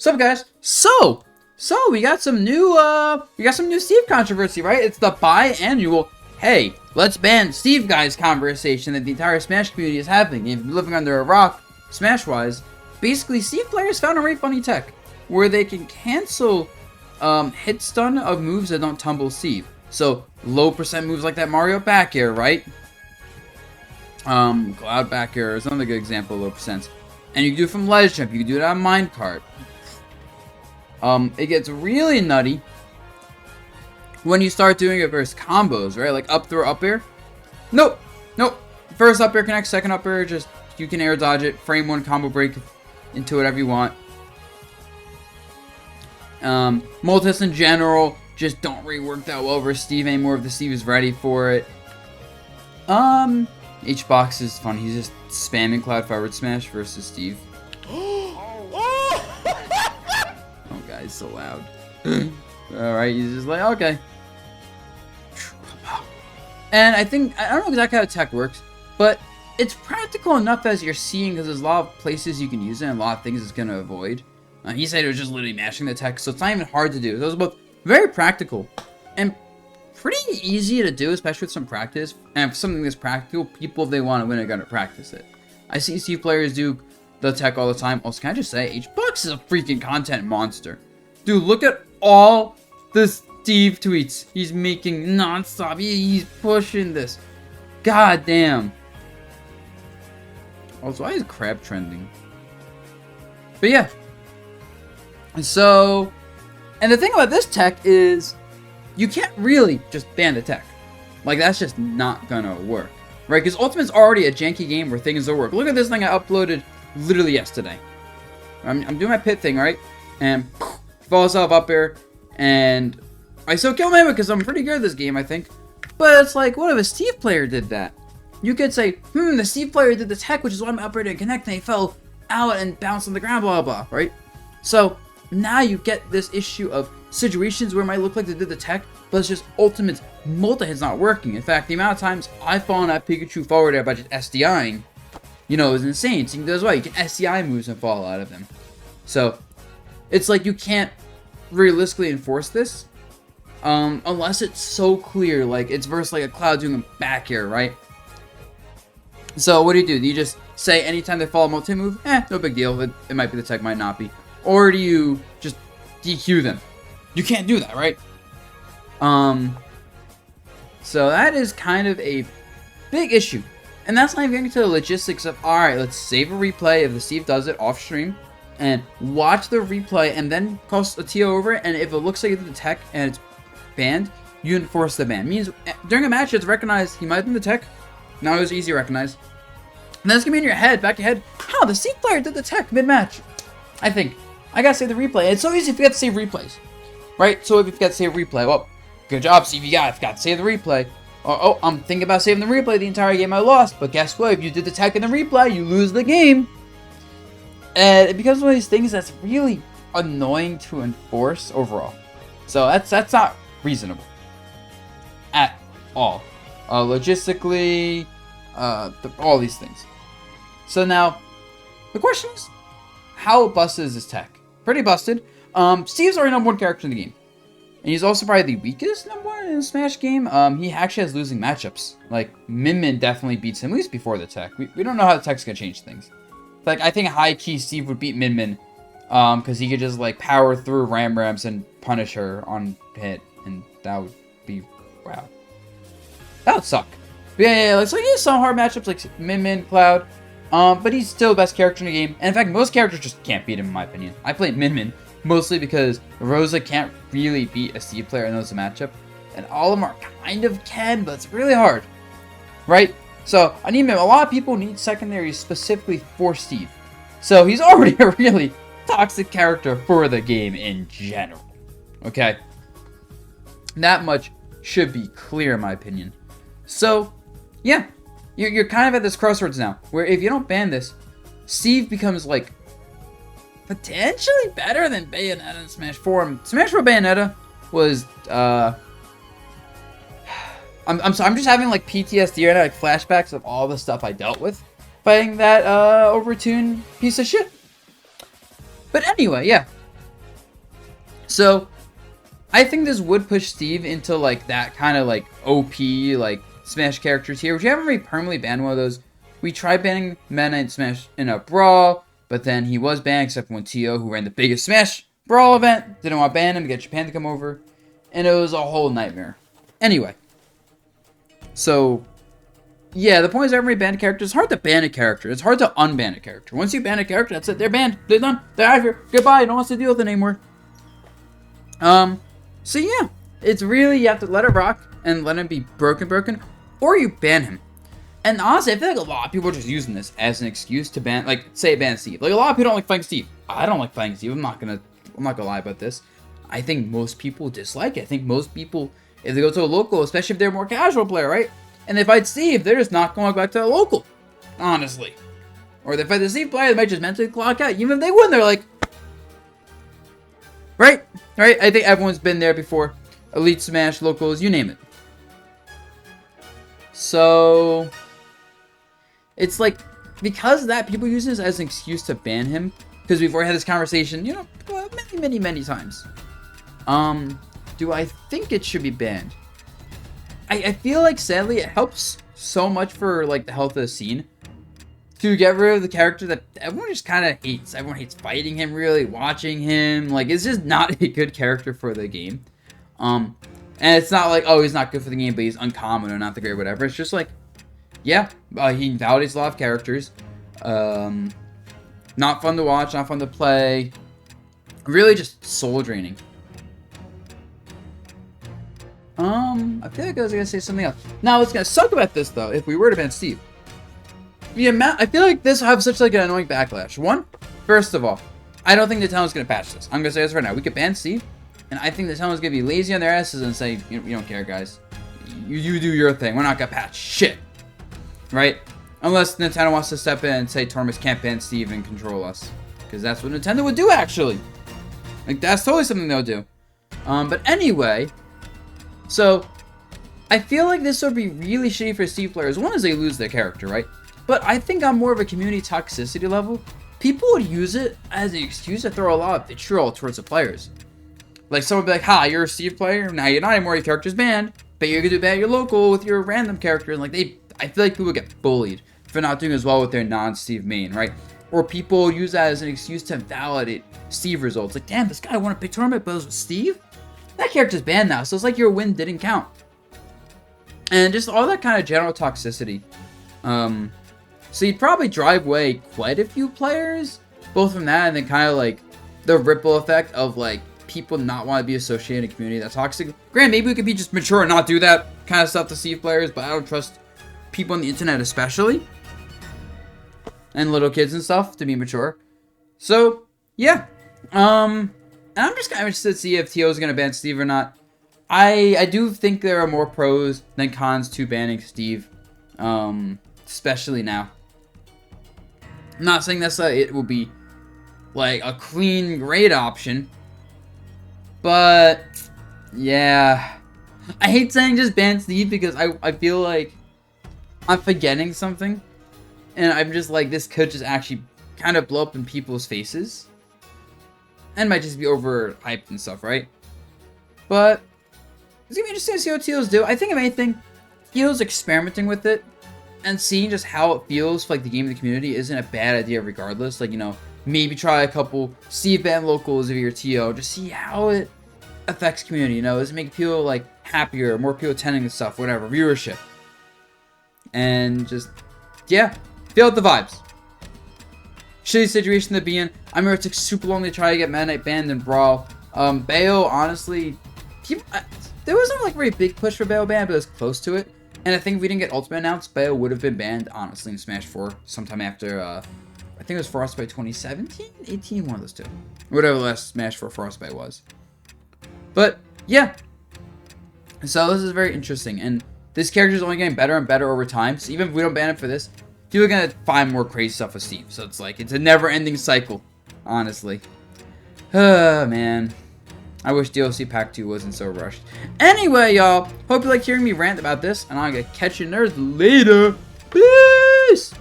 What's up, guys? So we got some new Steve controversy, right? It's the biannual, hey, let's ban Steve guys conversation that the entire Smash community is having. If you're living under a rock, Smash-wise, basically Steve players found a very funny tech where they can cancel hit stun of moves that don't tumble Steve. So low percent moves like that Mario back air, right? Cloud back air is another good example of low percent. And you can do it from ledge jump. You can do it on minecart. It gets really nutty when you start doing it versus combos, right? Like up throw up air. Nope. First up air connects, second up air, just you can air dodge it, frame one combo break into whatever you want. Multis in general just don't really work that well versus Steve anymore if the Steve is ready for it. H-Box is fun. He's just spamming Cloud forward smash versus Steve. Oh, guys, so loud. Alright, he's just like, okay. And I don't know exactly how the tech works, but it's practical enough as you're seeing because there's a lot of places you can use it and a lot of things it's going to avoid. He said it was just literally mashing the tech, so it's not even hard to do. Those are both very practical and pretty easy to do, especially with some practice. And for something that's practical, people, if they want to win, are going to practice it. I see Steve players do the tech all the time. Also, can I just say, H-Box is a freaking content monster. Dude, look at all the Steve tweets he's making non-stop. He's pushing this. God damn. Also, why is crab trending? But yeah. And so, and the thing about this tech is, you can't really just ban the tech. Like, that's just not gonna work. Right? Because Ultimate's already a janky game where things don't work. Look at this thing I uploaded literally yesterday. I'm doing my pit thing, right? And poof, falls off up air. And I still kill him because I'm pretty good at this game, I think. But it's like, what if a Steve player did that? You could say, the Steve player did the tech, which is why I'm up air to connect, and he fell out and bounced on the ground, blah, blah, blah, right? So, now you get this issue of situations where it might look like they did the tech, but it's just Ultimate's multi-hit's not working. In fact, the amount of times I've fallen at Pikachu forward air by just SDIing, is insane. So you can do as well. You can SDI moves and fall out of them. So, it's like you can't realistically enforce this unless it's so clear, like it's versus like a Cloud doing a back air, right? So what do? You just say anytime they fall a multi-move, no big deal. It might be the tech, might not be. Or do you just DQ them? You can't do that, right? So that is kind of a big issue. And that's not even getting to the logistics of, alright, let's save a replay if the Steve does it off stream, and watch the replay, and then call a TO over it, and if it looks like it's the tech and it's banned, you enforce the ban. Means during a match, it's recognized he might have been the tech. Now it was easy to recognize. And then it's gonna be in your head, back of your head, the Steve player did the tech mid-match. I think. I gotta save the replay. It's so easy to forget to save replays. Right? So if you forget to save replay, well, good job, Steve. You forgot to save the replay. Oh, I'm thinking about saving the replay the entire game I lost. But guess what? If you did the tech in the replay, you lose the game. And it becomes one of these things that's really annoying to enforce overall. So that's not reasonable. At all. Logistically, all these things. So now, the question is, how busted is this tech? Pretty busted. Steve's already #1 character in the game. And he's also probably the weakest #1 in the Smash game. He actually has losing matchups. Like, Min definitely beats him, at least before the tech. We don't know how the tech's gonna change things. Like, I think high-key Steve would beat Min because he could just, like, power through Rams and punish her on hit. And that would be, wow. That would suck. But yeah, so he has some hard matchups, like Min, Cloud. But he's still the best character in the game. And in fact, most characters just can't beat him, in my opinion. I played Min mostly because Rosa can't really beat a Steve player in those matchup. And all of them are kind of can, but it's really hard. Right? So, I need Min. A lot of people need secondaries specifically for Steve. So, he's already a really toxic character for the game in general. Okay? That much should be clear, in my opinion. So, yeah. You're kind of at this crossroads now, where if you don't ban this, Steve becomes, like, potentially better than Bayonetta in Smash 4. Smash 4 Bayonetta was, I'm just having, like, PTSD right now, like, flashbacks of all the stuff I dealt with fighting that, overtuned piece of shit. But anyway, yeah. So I think this would push Steve into like that kind of like OP like Smash characters here, which you haven't really permanently banned one of those. We tried banning Meta in Smash in a Brawl, but then he was banned except for when Tio, who ran the biggest Smash Brawl event, didn't want to ban him to get Japan to come over, and it was a whole nightmare. Anyway, so yeah, the point is every banned character. It's hard to ban a character. It's hard to unban a character. Once you ban a character, that's it. They're banned. They're done. They're out of here. Goodbye. No one wants to deal with it anymore. So yeah, it's really, you have to let it rock and let him be broken, or you ban him. And honestly, I feel like a lot of people are just using this as an excuse to ban, like, say ban Steve. Like, a lot of people don't like fighting Steve. I don't like fighting Steve. I'm not gonna lie about this. I think most people dislike it. I think most people, if they go to a local, especially if they're a more casual player, right? And they fight Steve, they're just not going back to the local, honestly. Or they fight the Steve player, they might just mentally clock out. Even if they win, they're like, right? Right? I think everyone's been there before. Elite Smash, locals, you name it. So it's like, because of that, people use this as an excuse to ban him. Because we've already had this conversation, you know, many times. Do I think it should be banned? I feel like, sadly, it helps so much for, like, the health of the scene to get rid of the character that everyone just kind of hates. Everyone hates fighting him, really, watching him. Like, it's just not a good character for the game. And it's not like, oh, he's not good for the game, but he's uncommon or not the great, whatever. It's just like, yeah, he validates a lot of characters. Not fun to watch, not fun to play. Really just soul draining. I feel like I was gonna say something else. Now, what's gonna suck about this, though, if we were to ban Steve, I feel like this will have such like an annoying backlash. One, first of all, I don't think Nintendo's gonna patch this. I'm gonna say this right now. We could ban Steve, and I think Nintendo's gonna be lazy on their asses and say, you don't care, guys. You do your thing. We're not gonna patch shit, right? Unless Nintendo wants to step in and say tournaments can't ban Steve and control us, because that's what Nintendo would do, actually. Like, that's totally something they'll do. But anyway, so I feel like this would be really shitty for Steve players. One is they lose their character, right? But I think on more of a community toxicity level, people would use it as an excuse to throw a lot of vitriol towards the players. Like, someone would be like, ha, you're a Steve player, now you're not anymore, your character's banned, but you're gonna do bad at your local with your random character. And like, I feel like people get bullied for not doing as well with their non-Steve main, right? Or people use that as an excuse to validate Steve results. Like, damn, this guy won a big tournament, but it was with Steve? That character's banned now, so it's like your win didn't count. And just all that kind of general toxicity. So you'd probably drive away quite a few players, both from that and then kind of like the ripple effect of like people not want to be associated in a community that's toxic. Granted, maybe we could be just mature and not do that kind of stuff to Steve players, but I don't trust people on the internet especially, and little kids and stuff, to be mature. So yeah, and I'm just kind of interested to see if TO is going to ban Steve or not. I do think there are more pros than cons to banning Steve, especially now. I'm not saying that's it will be like a clean, great option, but yeah, I hate saying just ban Steve because I feel like I'm forgetting something, and I'm just like, this could just actually kind of blow up in people's faces, and might just be overhyped and stuff, right? But it's gonna be interesting to see what Teals do. I think if anything, Teals experimenting with it and seeing just how it feels for like the game of the community isn't a bad idea regardless. Like, you know, maybe try a couple Steve ban locals of your TO, just see how it affects community, you know, does it make people like happier, more people attending and stuff, whatever, viewership. And just, yeah, feel out the vibes. Shitty situation to be in. I remember it took super long to try to get Meta Knight banned in Brawl. Bayo, honestly, there wasn't like a very big push for Bayo ban, but it was close to it. And I think if we didn't get Ultimate announced, Bayo would have been banned, honestly, in Smash 4 sometime after, I think it was Frostbite 2017? 18? One of those two. Whatever the last Smash 4 Frostbite was. But, yeah. So this is very interesting, and this character is only getting better and better over time, so even if we don't ban him for this, people are going to find more crazy stuff with Steve. So it's like, it's a never-ending cycle, honestly. Man. I wish DLC Pack 2 wasn't so rushed. Anyway, y'all, hope you like hearing me rant about this, and I'm going to catch you nerds later. Peace!